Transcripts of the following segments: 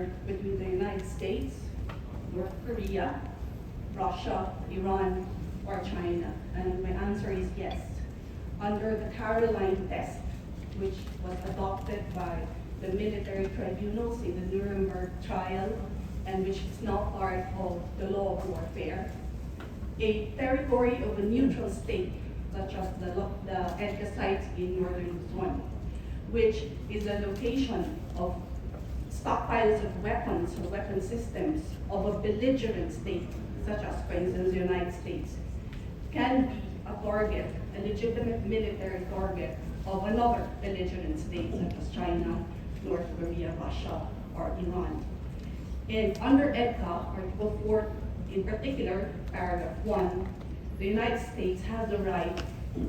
belligerent between the United States, North Korea, Russia, Iran, or China? And my answer is yes. Under the Caroline test, which was adopted by the military tribunals in the Nuremberg trial, and which is now part of the law of warfare, a territory of a neutral state, such as the EDCA sites in Northern Luzon, which is a location of stockpiles of weapons or weapon systems of a belligerent state, such as, for instance, the United States, can be a target, a legitimate military target of another belligerent state, such as China, North Korea, Russia, or Iran. And under EDCA, Article 4, in particular, paragraph 1, the United States has the right,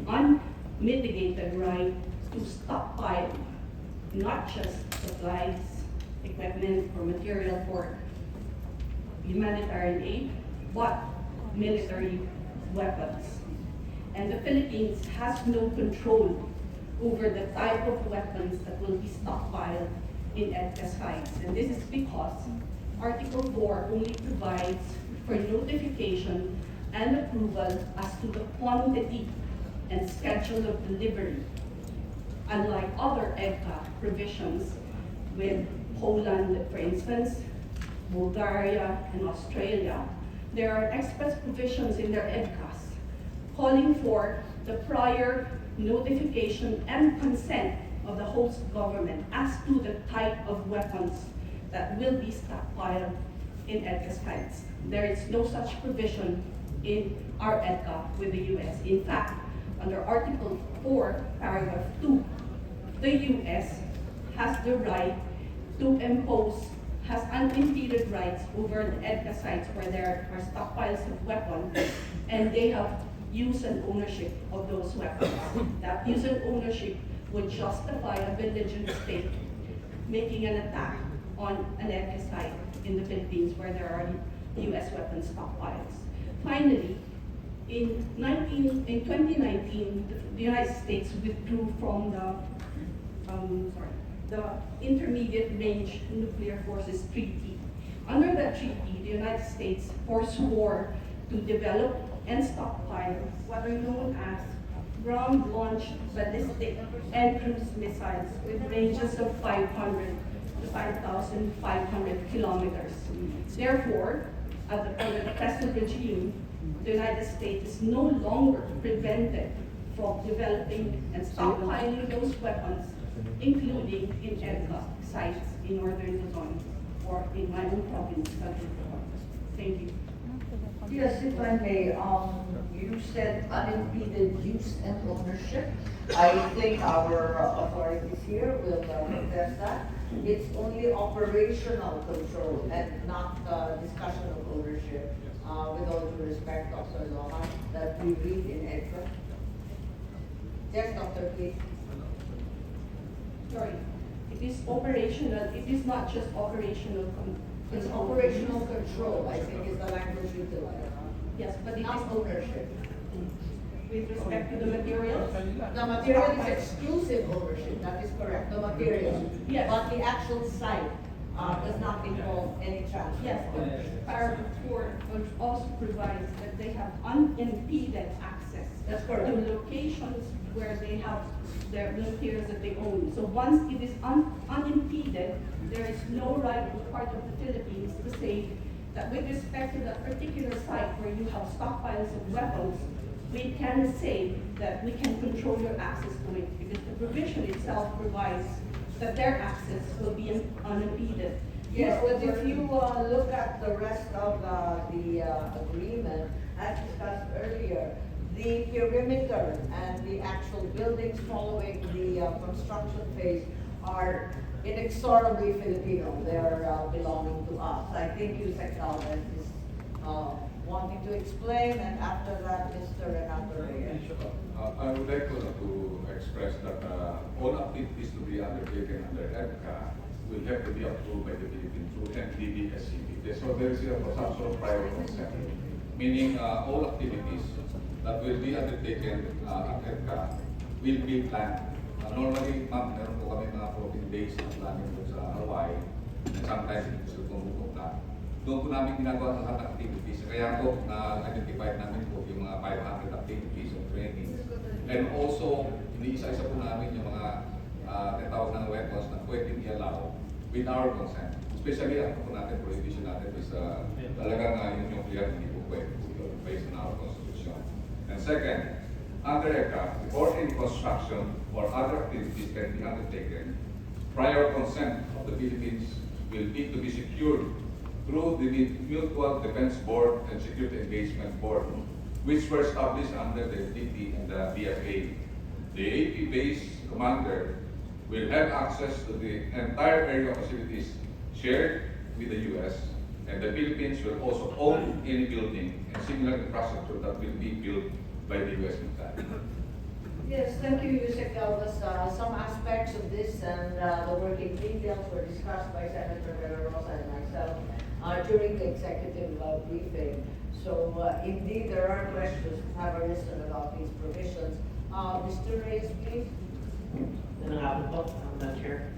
unmitigated right, to stockpile not just supplies, equipment, or material for humanitarian aid, but military weapons. And the Philippines has no control over the type of weapons that will be stockpiled in EDCA sites. And this is because Article 4 only provides for notification and approval as to the quantity and schedule of delivery. Unlike other EDCA provisions with Poland, for instance, Bulgaria, and Australia, there are express provisions in their EDCAs calling for the prior notification and consent of the host government as to the type of weapons that will be stockpiled in EDCA sites. There is no such provision in our EDCA with the U.S. In fact, under Article 4, paragraph 2, the U.S. has the right to impose, has unimpeded rights over the EDCA sites where there are stockpiles of weapons, and they have use and ownership of those weapons. That use and ownership would justify a belligerent state making an attack on an EDCA site in the Philippines where there are U.S. weapons stockpiles. Finally, in 2019, the United States withdrew from the Intermediate Range Nuclear Forces Treaty. Under that treaty, the United States forswore to develop and stockpile what are known as ground-launched ballistic and cruise missiles with ranges of 500 to 5,500 kilometers. Therefore, under the present regime, the United States is no longer prevented from developing and stockpiling those weapons, including in EDCA sites in Northern Luzon or in my own province. Thank you. Yes, if I may, you said unimpeded use and ownership. I think our authorities here will contest that. It's only operational control and not discussion of ownership. With all due respect, Dr. Loja, that we read in EDCA. Yes, Dr. Keith. Sorry, it is operational. It is not just operational. It's operational control, I think, is the language utilized. Yes, but it Not is ownership. with respect to the materials. The material is exclusive ownership, that is correct, the material. Yes. But the actual site does not involve any transfer. Yes, but paragraph 4 also provides that they have unimpeded access. That's To correct. locations where they have their materials that they own. So once it is unimpeded, there is no right on the part of the Philippines to say that with respect to that particular site where you have stockpiles of weapons, we can say that we can control your access to it because the provision itself provides that their access will be unimpeded. Yes, but if you look at the rest of the agreement, as discussed earlier, the perimeter and the actual buildings following the construction phase are inexorably Filipino. They're belonging to us. I think Yusek Galvez is wanting to explain, and after that, Mr. Renato Reyes. I would like to express that all activities to be undertaken under EDCA will have to be approved by the Philippine through NDDSCP. So there is some sort of prior consent, meaning all activities that will be undertaken at EDCA will be planned. Normally, ma'am, meron po kami mga 14 days na planning sa Hawaii. and sometimes it's pumupunta. Doon po namin ginagawa lahat ng activities. Kaya po na-identify namin po yung mga 500 activities of training. And also, iniisa-isa po namin yung mga tinatawag ng weapons na pwedeng i-allow with our consent. Especially ang po natin, prohibition natin is talagang yung nuclear hindi po pwede po based on our constitution. And second, under EDCA, before any construction or other activities can be undertaken, prior consent of the Philippines will need to be secured through the Mutual Defense Board and Security Engagement Board, which were established under the DT and the DFA. The AP base commander will have access to the entire area of facilities shared with the U.S., and the Philippines will also own any building and similar infrastructure that will be built by the U.S. military. Yes, thank you, Yusek Galvez. Some aspects of this and the working details were discussed by Senator De La Rosa and myself during the executive briefing. So indeed, there are questions to have a listen about these provisions. Mr. Reyes, please. Magandang hapon po, Madam Chair.